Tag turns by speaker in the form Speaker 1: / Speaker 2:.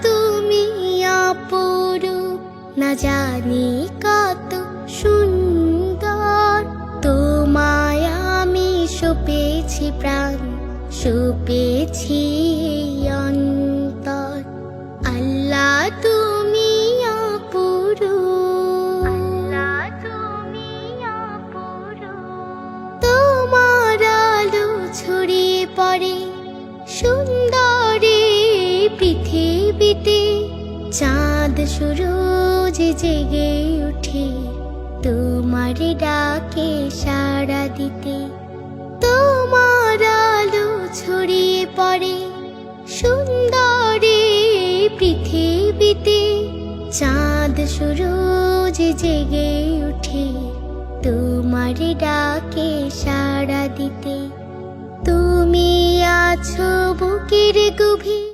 Speaker 1: তুমি অপরূপ, না জানি কত সুন্দর। তোমায় আমি সঁপেছি প্রাণ, সঁপেছি অন্তর। আল্লাহ তুমি অপরূপ, আল্লাহ তুমি অপরূপ। তোমার আলো ছড়িয়ে পড়ে সুন্দরী পৃথিবীতে, চাঁদ সূরজ জেগে ওঠে তোমার ডাকে সাড়া দিতে। তোমার আলো ছড়িয়ে পড়ে সুন্দরী পৃথিবীতে, চাঁদ সূরজ জেগে ওঠে তোমার ডাকে সাড়া দিতে। তুমি আছো বুকের গভীর